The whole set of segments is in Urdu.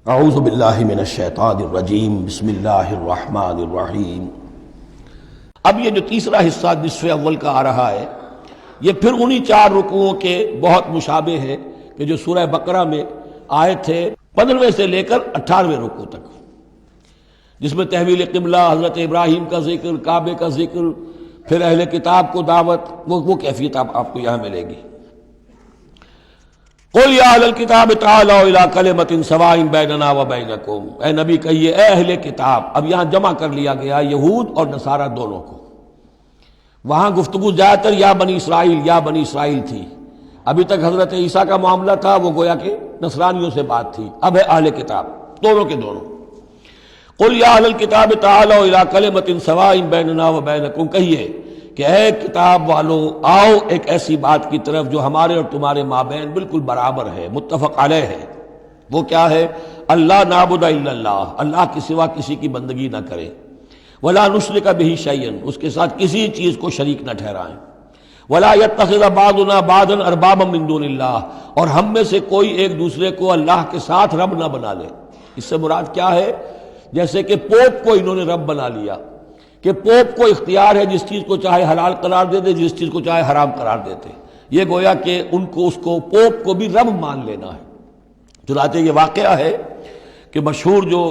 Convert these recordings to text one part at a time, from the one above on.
اعوذ باللہ من الشیطان الرجیم بسم اللہ الرحمن الرحیم۔ اب یہ جو تیسرا حصہ نصف اول کا آ رہا ہے یہ پھر انہی 4 رکوعوں کے بہت مشابہ ہے کہ جو سورہ بقرہ میں آئے تھے 15ویں سے لے کر 18ویں رکوع تک، جس میں تحویل قبلہ، حضرت ابراہیم کا ذکر، کعبے کا ذکر، پھر اہل کتاب کو دعوت، وہ کیفیت آپ کو یہاں ملے گی۔ قل یا اہل الکتاب تعالوا الی کلمۃ سواء بیننا وبینکم، اے نبی کہیے اے اہل کتاب۔ اب یہاں جمع کر لیا گیا یہود اور نصارہ دونوں کو۔ وہاں گفتگو زیادہ تر یا بنی اسرائیل تھی، ابھی تک حضرت عیسیٰ کا معاملہ تھا، وہ گویا کہ نصرانیوں سے بات تھی، اب ہے اہل کتاب دونوں کے دونوں۔ قل یا اہل الکتاب تعالوا الی کلمۃ سواء بیننا وبینکم، کہیے کہ اے کتاب والو آؤ ایک ایسی بات کی طرف جو ہمارے اور تمہارے مابین بالکل برابر ہے، متفق علیہ ہے۔ وہ کیا ہے؟ اللہ نعبد الا اللہ، اللہ کے سوا کسی کی بندگی نہ کرے، ولا نشرک بہ شیئا، اس کے ساتھ کسی چیز کو شریک نہ ٹھہرائیں، ولا یتخذ بعضنا بعضا اربابا من دون اللہ، اور ہم میں سے کوئی ایک دوسرے کو اللہ کے ساتھ رب نہ بنا لے۔ اس سے مراد کیا ہے؟ جیسے کہ پوپ کو انہوں نے رب بنا لیا کہ پوپ کو اختیار ہے جس چیز کو چاہے حلال قرار دے دے، جس چیز کو چاہے حرام قرار دیتے، یہ گویا کہ ان کو اس کو پوپ کو بھی رب مان لینا ہے۔ چنانچہ یہ واقعہ ہے کہ مشہور جو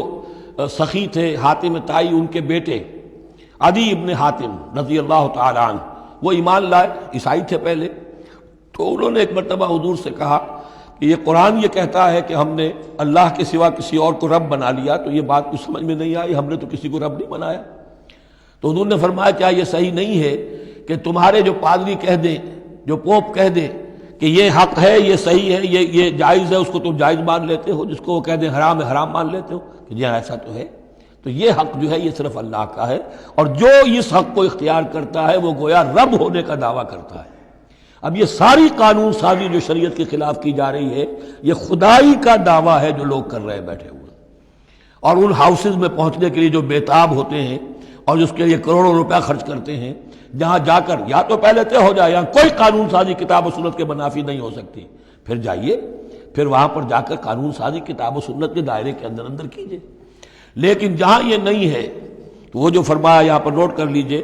سخی تھے حاتم طائی، ان کے بیٹے عدی ابن حاتم رضی اللہ تعالی عنہ، وہ ایمان لائے، عیسائی تھے پہلے، تو انہوں نے ایک مرتبہ حضور سے کہا کہ یہ قرآن یہ کہتا ہے کہ ہم نے اللہ کے سوا کسی اور کو رب بنا لیا، تو یہ بات کچھ سمجھ میں نہیں آئی، ہم نے تو کسی کو رب نہیں بنایا۔ تو حضور نے فرمایا کیا یہ صحیح نہیں ہے کہ تمہارے جو پادری کہہ دیں، جو پوپ کہہ دے کہ یہ حق ہے، یہ صحیح ہے، یہ جائز ہے، اس کو تم جائز مان لیتے ہو، جس کو وہ کہہ دیں حرام ہے حرام مان لیتے ہو؟ کہ جی ایسا تو ہے۔ تو یہ حق جو ہے یہ صرف اللہ کا ہے، اور جو اس حق کو اختیار کرتا ہے وہ گویا رب ہونے کا دعویٰ کرتا ہے۔ اب یہ ساری قانون سازی جو شریعت کے خلاف کی جا رہی ہے، یہ خدائی کا دعویٰ ہے جو لوگ کر رہے ہیں بیٹھے ہوئے، اور ان ہاؤسز میں پہنچنے کے لیے جو بےتاب ہوتے ہیں اور اس کے لیے کروڑوں روپیہ خرچ کرتے ہیں، جہاں جا کر یا تو پہلے طے ہو جائے یہاں کوئی قانون سازی کتاب و سنت کے منافی نہیں ہو سکتی، پھر جائیے، پھر وہاں پر جا کر قانون سازی کتاب و سنت کے دائرے کے اندر کیجیے۔ لیکن جہاں یہ نہیں ہے تو وہ جو فرمایا یہاں پر نوٹ کر لیجئے،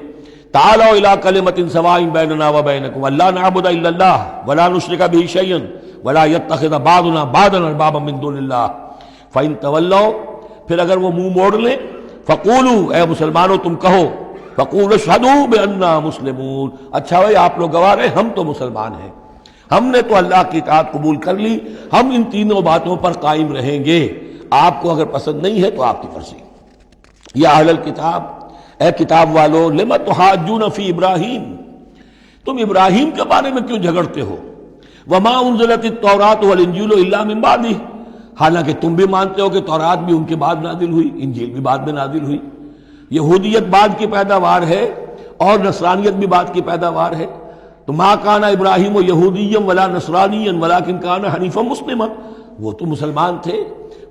تعالوا الی کلمۃ سواء بیننا وبینکم الا نعبد الا اللہ ولا نشرک بہ شیئا ولا یتخذ بعضنا بعضا اربابا من دون اللہ فإن تولوا، پھر اگر وہ منہ موڑ لیں، فقولوا، اے مسلمانوں تم کہو، فقولوا اشہدوا بأننا مسلمون، اچھا بھائی آپ لوگ گواہ رہے ہم تو مسلمان ہیں، ہم نے تو اللہ کی اطاعت قبول کر لی، ہم ان تینوں باتوں پر قائم رہیں گے، آپ کو اگر پسند نہیں ہے تو آپ کی مرضی۔ یا اہل الکتاب، اے کتاب والو، لم تحاجون فی ابراہیم، تم ابراہیم کے بارے میں کیوں جھگڑتے ہو؟ وما انزلت التوراۃ والانجیل الا من بعدہ، حالانکہ تم بھی مانتے ہو کہ تورات بھی ان کے بعد نازل ہوئی، انجیل بھی بعد میں نازل ہوئی، یہودیت بعد کی پیداوار ہے اور نصرانیت بھی بعد کی پیداوار ہے۔ تو ما کان ابراہیم یہودیا ولا نصرانیا ولکن کان حنیفا مسلما، وہ تو مسلمان تھے،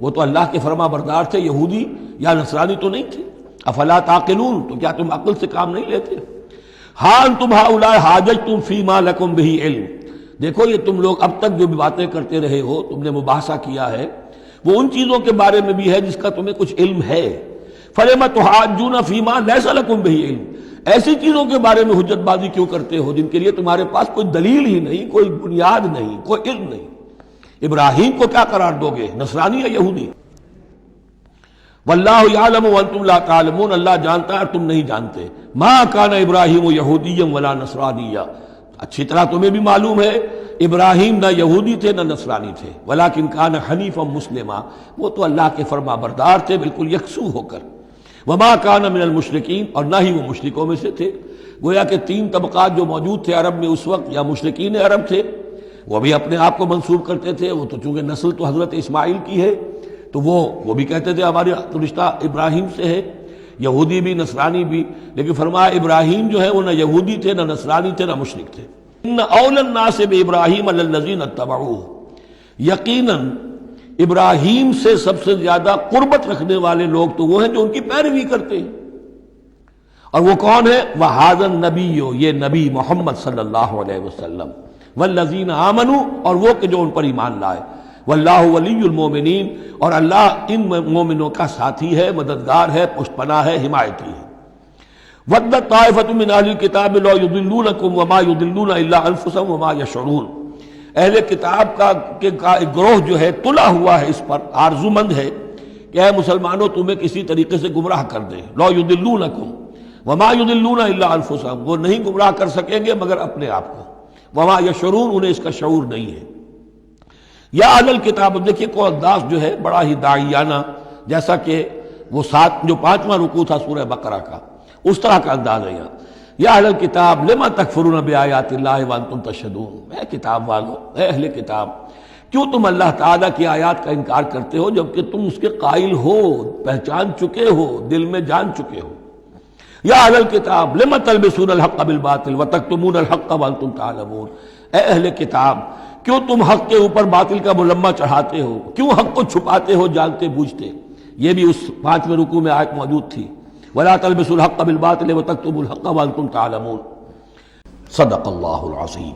وہ تو اللہ کے فرما بردار تھے، یہودی یا نصرانی تو نہیں تھے۔ افلا تعقلون، تو کیا تم عقل سے کام نہیں لیتے؟ ہاں انتم ہؤلاء حاججتم فیما لکم بہ علم، دیکھو یہ تم لوگ اب تک جو بھی باتیں کرتے رہے ہو، تم نے مباحثہ کیا ہے، وہ ان چیزوں کے بارے میں بھی ہے جس کا تمہیں کچھ علم ہے۔ فلم تحاجون فیما لیس لکم بہ علم، ایسی چیزوں کے بارے میں حجت بازی کیوں کرتے ہو جن کے لیے تمہارے پاس کوئی دلیل ہی نہیں، کوئی بنیاد نہیں، کوئی علم نہیں۔ ابراہیم کو کیا قرار دو گے، نصرانی یا یہودی؟ واللہ یعلم وانتم لا تعلمون، اللہ جانتا ہے اور تم نہیں جانتے۔ ما کان ابراہیم یہودیا ولا نصرانیا، اچھی طرح تمہیں بھی معلوم ہے ابراہیم نہ یہودی تھے نہ نصرانی تھے، ولیکن کان حنیفا مسلما، وہ تو اللہ کے فرما بردار تھے بالکل یکسو ہو کر۔ وما کان من المشرکین، اور نہ ہی وہ مشرکوں میں سے تھے۔ گویا کہ 3 طبقات جو موجود تھے عرب میں اس وقت، یا مشرکین عرب تھے، وہ بھی اپنے آپ کو منسوب کرتے تھے، وہ تو چونکہ نسل تو حضرت اسماعیل کی ہے تو وہ بھی کہتے تھے ہمارا رشتہ ابراہیم سے ہے، یہودی بھی نصرانی بھی، لیکن فرمایا ابراہیم جو ہے وہ نہ یہودی تھے نہ نصرانی تھے نہ مشرک تھے۔ ان اولی الناس بابراہیم الذین اتبعوہ، یقیناً ابراہیم سے سب سے زیادہ قربت رکھنے والے لوگ تو وہ ہیں جو ان کی پیروی کرتے ہیں، اور وہ کون ہے؟ وہذا النبی، یہ نبی محمد صلی اللہ علیہ وسلم، والذین آمنوا، اور وہ کہ جو ان پر ایمان لائے، واللہ ولی المومنین، اور اللہ ان مومنوں کا ساتھی ہے، مددگار ہے، پشت پناہ ہے، حمایتی ہے۔ وَدَّتْ طَائِفَةٌ مِّنْ أَهْلِ الْكِتَابِ لَوْ يُضِلُّونَكُمْ وَمَا يُضِلُّونَ إِلَّا أَنفُسَهُمْ وَمَا يَشْعُرُونَ، اہل کتاب کا ایک گروہ جو ہے تلا ہوا ہے اس پر، آرزومند ہے کہ اے مسلمانوں تمہیں کسی طریقے سے گمراہ کر دیں۔ لَوْ يُضِلُّونَكُمْ وَمَا يُضِلُّونَ إِلَّا أَنفُسَهُمْ، وہ نہیں گمراہ کر سکیں گے مگر اپنے آپ کو، وَمَا يَشْعُرُونَ، انہیں اس کا شعور نہیں ہے۔ یا اہل الکتاب، دیکھیے کو انداز جو ہے بڑا ہی داعیانہ، جیسا کہ وہ جو 5واں رکوع تھا سورہ بقرہ کا، اس طرح کا انداز ہے یہاں۔ یا اہل الکتاب لما تکفرون بآیات اللہ وانتم تشہدون، اے کتاب والو، اے اہل کتاب، کیوں تم اللہ تعالیٰ کی آیات کا انکار کرتے ہو جبکہ تم اس کے قائل ہو، پہچان چکے ہو، دل میں جان چکے ہو۔ یا اہل الکتاب لما تلبسون الحق بالباطل وتکتمون الحق وانتم تعلمون، اے اہل کتاب کیوں تم حق کے اوپر باطل کا ملمہ چڑھاتے ہو، کیوں حق کو چھپاتے ہو جانتے بوجھتے۔ یہ بھی اس 5ویں رکوع میں آیت موجود تھی، ولا تلبسوا الحق بالباطل وتکتموا الحق وانتم تعلمون۔ صدق اللہ العظیم۔